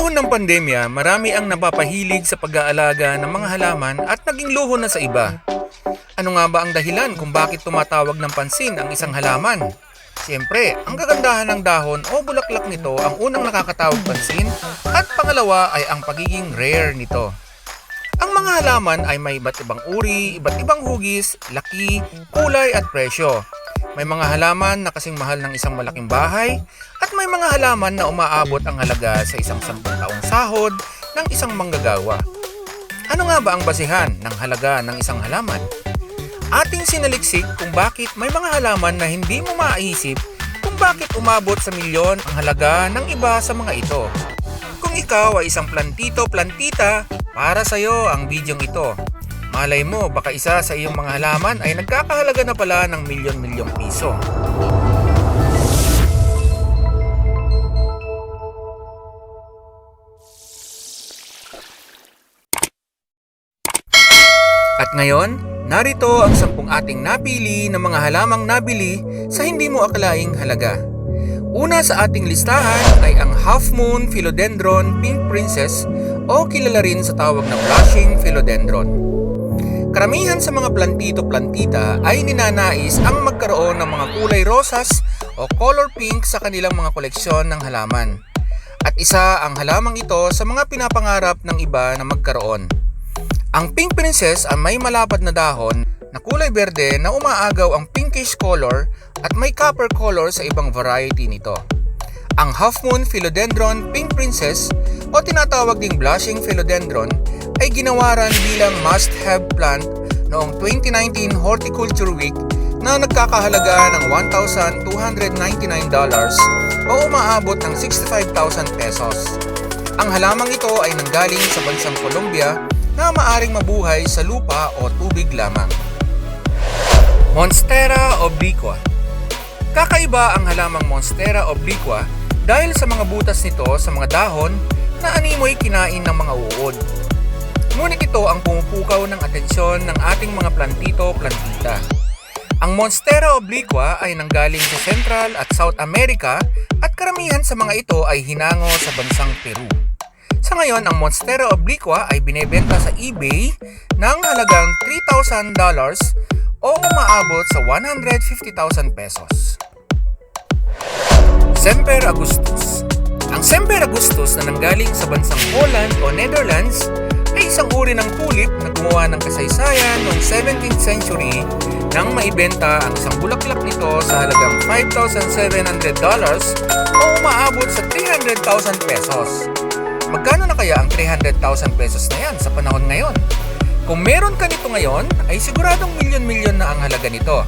panahon ng pandemya, marami ang napapahilig sa pag-aalaga ng mga halaman at naging luho na sa iba. Ano nga ba ang dahilan kung bakit tumatawag ng pansin ang isang halaman? Siyempre, ang kagandahan ng dahon o bulaklak nito ang unang nakakatawag pansin at pangalawa ay ang pagiging rare nito. Ang mga halaman ay may iba't ibang uri, iba't ibang hugis, laki, kulay at presyo. May mga halaman na kasing mahal ng isang malaking bahay at may mga halaman na umaabot ang halaga sa isang 10 taong sahod ng isang manggagawa. Ano nga ba ang basihan ng halaga ng isang halaman? Ating sinaliksik kung bakit may mga halaman na hindi mo maiisip kung bakit umabot sa milyon ang halaga ng iba sa mga ito. Kung ikaw ay isang plantito-plantita, para sa'yo ang bidyong ito. Malay mo, baka isa sa iyong mga halaman ay nagkakahalaga na pala ng milyon-milyong piso. At ngayon, narito ang 10 ating napili ng mga halamang nabili sa hindi mo akalaing halaga. Una sa ating listahan ay ang Half Moon Philodendron Pink Princess o kilala rin sa tawag na Blushing Philodendron. Karamihan sa mga plantito-plantita ay ninanais ang magkaroon ng mga kulay rosas o color pink sa kanilang mga koleksyon ng halaman. At isa ang halamang ito sa mga pinapangarap ng iba na magkaroon. Ang Pink Princess ay may malapad na dahon na kulay berde na umaagaw ang pinkish color at may copper color sa ibang variety nito. Ang Half Moon Philodendron Pink Princess o tinatawag ding Blushing Philodendron ay ginawaran bilang must-have plant noong 2019 Horticulture Week na nagkakahalaga ng $1,299 o umaabot ng 65,000 pesos. Ang halamang ito ay nanggaling sa bansang Colombia na maaring mabuhay sa lupa o tubig lamang. Monstera obliqua. Kakaiba ang halamang Monstera obliqua dahil sa mga butas nito sa mga dahon na animoy kinain ng mga uod. Ngunit ito ang pumupukaw ng atensyon ng ating mga plantito-plantita. Ang Monstera obliqua ay nanggaling sa Central at South America at karamihan sa mga ito ay hinango sa bansang Peru. Sa ngayon, ang Monstera obliqua ay binebenta sa eBay ng halagang $3,000 o umaabot sa 150,000 pesos. Semper Augustus. Ang Semper Augustus na nanggaling sa bansang Poland o Netherlands ay isang uri ng tulip na gumawa ng kasaysayan noong 17th century nang maibenta ang isang bulaklak nito sa halagang $5,700 o umaabot sa 300,000 pesos. Magkano na kaya ang 300,000 pesos na yan sa panahon ngayon? Kung meron ka nito ngayon, ay siguradong milyon-milyon na ang halaga nito.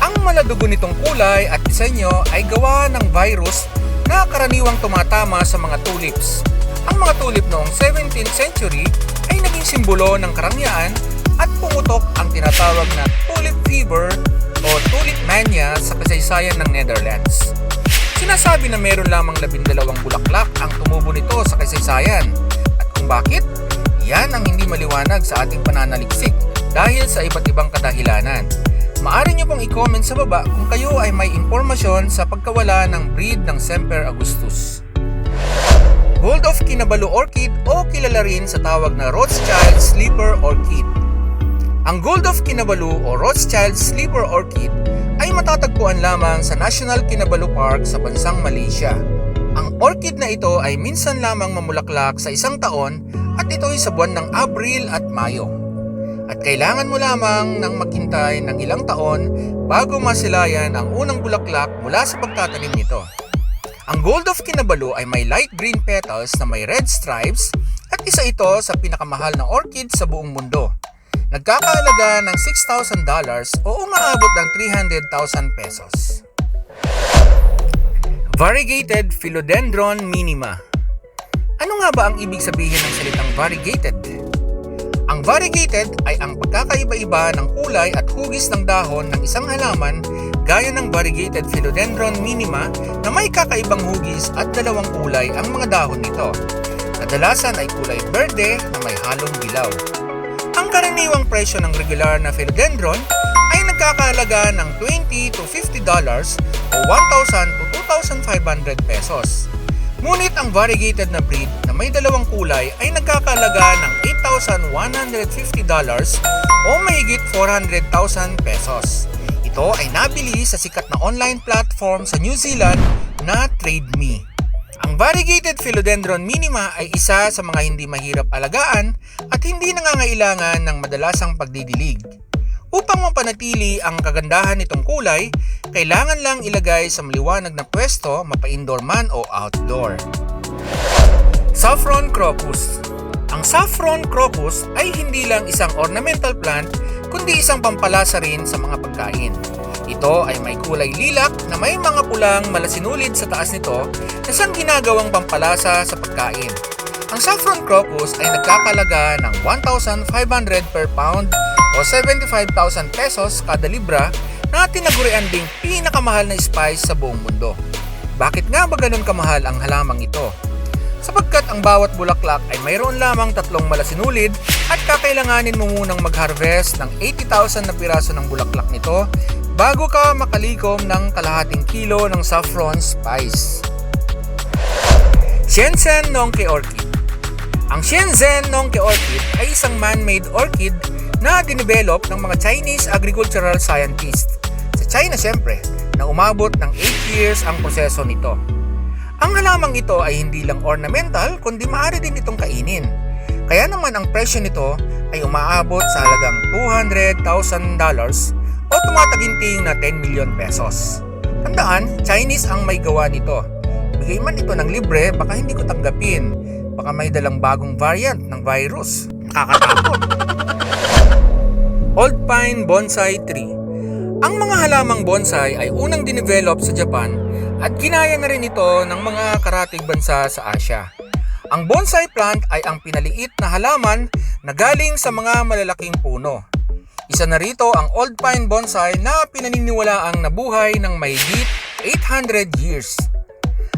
Ang maladugo nitong kulay at disenyo ay gawa ng virus na karaniwang tumatama sa mga tulips. Ang mga tulip noong 17th century ay naging simbolo ng karangyaan at pumutok ang tinatawag na tulip fever o tulip mania sa kasaysayan ng Netherlands. Sinasabi na meron lamang 12 bulaklak ang tumubo nito sa kasaysayan. At kung bakit? Yan ang hindi maliwanag sa ating pananaliksik dahil sa iba't ibang kadahilanan. Maaari niyo pong i-comment sa baba kung kayo ay may impormasyon sa pagkawala ng breed ng Semper Augustus. Gold of Kinabalu Orchid o kilala rin sa tawag na Rothschild Sleeper Orchid. Ang Gold of Kinabalu o Rothschild Sleeper Orchid ay matatagpuan lamang sa National Kinabalu Park sa bansang Malaysia. Ang orchid na ito ay minsan lamang mamulaklak sa isang taon at ito ay sa buwan ng Abril at Mayo. At kailangan mo lamang ng maghintay ng ilang taon bago masilayan ang unang bulaklak mula sa pagtatanim nito. Ang Gold of Kinabalu ay may light green petals na may red stripes at isa ito sa pinakamahal na orchid sa buong mundo. Nagkakahalaga ng $6,000 o umaabot ng 300,000 pesos. Variegated Philodendron Minima. Ano nga ba ang ibig sabihin ng salitang variegated? Ang variegated ay ang pagkakaiba-iba ng kulay at hugis ng dahon ng isang halaman gaya ng Variegated Philodendron Minima na may kakaibang hugis at dalawang kulay ang mga dahon nito. Kadalasan ay kulay berde na may halong dilaw. Ang karaniwang presyo ng regular na philodendron ay nagkakahalaga ng $20 to $50 o 1,000 to 2,500 pesos. Ngunit ang variegated na breed na may dalawang kulay ay nagkakalaga ng $8,150 o mahigit 400,000 pesos. Ito ay nabili sa sikat na online platform sa New Zealand na TradeMe. Ang variegated Philodendron minima ay isa sa mga hindi mahirap alagaan at hindi nangangailangan ng madalasang pagdidilig. Upang mapanatili ang kagandahan nitong kulay, kailangan lang ilagay sa maliwanag na pwesto, mapa-indoor man o outdoor. Saffron Crocus. Ang saffron crocus ay hindi lang isang ornamental plant kundi isang pampalasa rin sa mga pagkain. Ito ay may kulay lilac na may mga pulang malasinulid sa taas nito na siyang ginagawang pampalasa sa pagkain. Ang saffron crocus ay nagkakalaga ng 1,500 per pound o 75,000 pesos kada libra na tinagurian ding pinakamahal na spice sa buong mundo. Bakit nga ba ganun kamahal ang halamang ito? Sapagkat ang bawat bulaklak ay mayroon lamang 3 malasinulid at kakailanganin mo munang mag-harvest ng 80,000 na piraso ng bulaklak nito bago ka makalikom ng kalahating kilo ng saffron spice. Shenzhen Nongke Orchid. Ang Shenzhen Nongke Orchid ay isang man-made orchid na dinevelop ng mga Chinese agricultural scientists. Sa China siyempre, na umabot ng 8 years ang proseso nito. Ang halamang ito ay hindi lang ornamental kundi maaari din itong kainin. Kaya naman ang presyo nito ay umaabot sa halagang $200,000 o tumataginting na 10 million pesos. Tandaan, Chinese ang may gawa nito. Bigay man ito ng libre, baka hindi ko tanggapin. Baka may dalang bagong variant ng virus. Nakakatakot. Old Pine Bonsai Tree. Ang mga halamang bonsai ay unang dinevelop sa Japan at ginaya na rin ito ng mga karatig bansa sa Asia. Ang bonsai plant ay ang pinaliit na halaman na galing sa mga malalaking puno. Isa na rito ang Old Pine Bonsai na pinaniniwalaang nabuhay ng mahigit 800 years.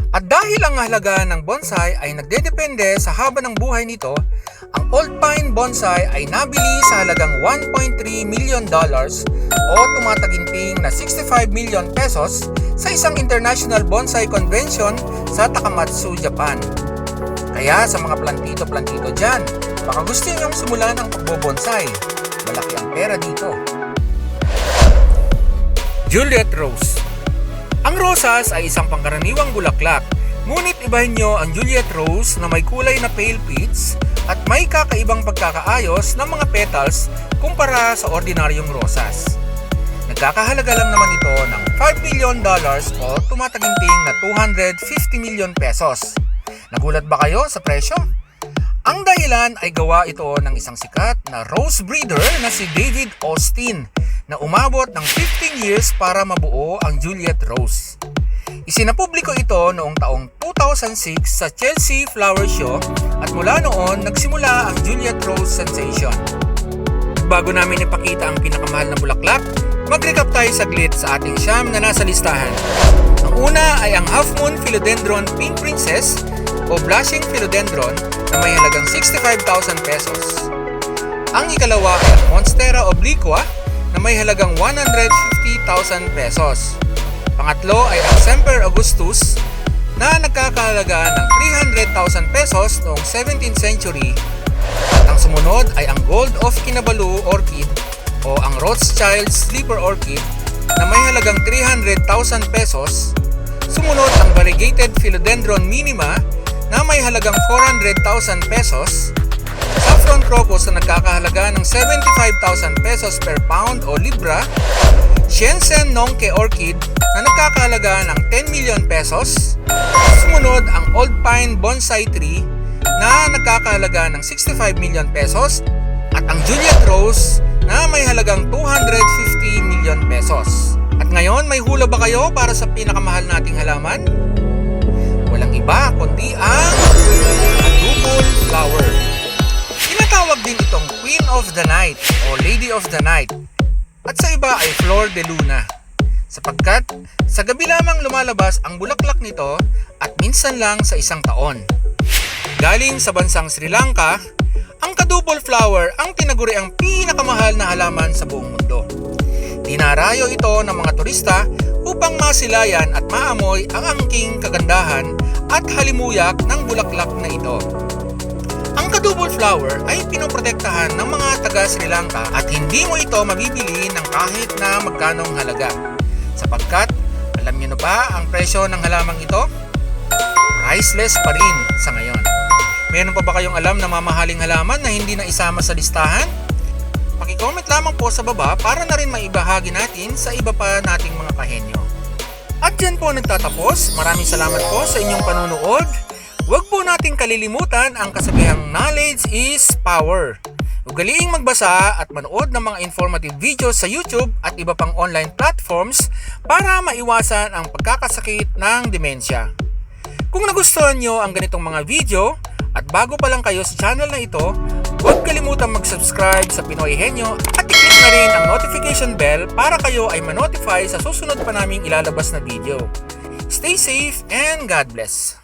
At dahil ang halaga ng bonsai ay nagdedepende sa haba ng buhay nito, ang Old Pine Bonsai ay nabili sa halagang $1.3 million o tumataginting na 65 million pesos sa isang International Bonsai Convention sa Takamatsu, Japan. Kaya sa mga plantito-plantito dyan, baka gusto niyong simulan ang pagbobonsai. Malaki ang pera dito. Juliet Rose. Ang rosas ay isang pangkaraniwang bulaklak, ngunit ibahin nyo ang Juliet Rose na may kulay na pale peach at may kakaibang pagkakaayos ng mga petals kumpara sa ordinaryong rosas. Nagkakahalaga lang naman ito ng $5 million o tumataginting na 250 million pesos. Nagulat ba kayo sa presyo? Ang dahilan ay gawa ito ng isang sikat na rose breeder na si David Austin na umabot ng 15 years para mabuo ang Juliet Rose. Isinapubliko ito noong taong 2006 sa Chelsea Flower Show at mula noon nagsimula ang Juliet Rose sensation. Bago namin ipakita ang pinakamahal na bulaklak, mag-recap tayo saglit sa ating siyam na nasa listahan. Ang una ay ang Half Moon Philodendron Pink Princess o Blushing Philodendron na may halagang 65,000 pesos. Ang ikalawa ay ang Monstera Obliqua na may halagang 150,000 pesos. Pangatlo ay ang Semper Augustus na nagkakahalaga ng 300,000 pesos noong 17th century. At ang sumunod ay ang Gold of Kinabalu Orchid o ang Rothschild Sleeper Orchid na may halagang 300,000 pesos. Sumunod ang Variegated Philodendron Minima na may halagang 400,000 pesos. Saffron Crocus na nagkakahalaga ng 75,000 pesos per pound o libra. Shenzhen Nongke Orchid na nagkakahalaga ng 10 million pesos. Sumunod ang Old Pine Bonsai Tree na nagkakahalaga ng 65 million pesos. At ang Juliet Rose na may halagang 250 million pesos. At ngayon, may hula ba kayo para sa pinakamahal nating halaman? Walang iba kundi ang Quadruple Flower. Tinatawag din itong Queen of the Night o Lady of the Night at sa iba ay Flor de Luna sapagkat sa gabi lamang lumalabas ang bulaklak nito at minsan lang sa isang taon. Galing sa bansang Sri Lanka, ang Quadruple Flower ang tinaguriang pinakamahal na halaman sa buong mundo. Dinarayo ito ng mga turista upang masilayan at maamoy ang angking kagandahan at halimuyak ng bulaklak na ito. Ang kadubol flower ay pinoprotektahan ng mga taga Sri Lanka at hindi mo ito mabibili ng kahit na magkanong halaga. Sapagkat, alam niyo na ba ang presyo ng halamang ito? Priceless pa rin sa ngayon. Meron pa ba kayong alam na mamahaling halaman na hindi na isama sa listahan? Paki-comment lamang po sa baba para na rin maibahagi natin sa iba pa nating mga kahenyo. At dyan po nagtatapos. Maraming salamat po sa inyong panunood. Huwag po nating kalilimutan ang kasabihang knowledge is power. Ugaliing magbasa at manood ng mga informative videos sa YouTube at iba pang online platforms para maiwasan ang pagkakasakit ng demensya. Kung nagustuhan nyo ang ganitong mga video at bago pa lang kayo sa channel na ito, huwag kalimutang mag-subscribe sa Pinoy Henyo at i-click na rin ang notification bell para kayo ay ma-notify sa susunod pa naming ilalabas na video. Stay safe and God bless!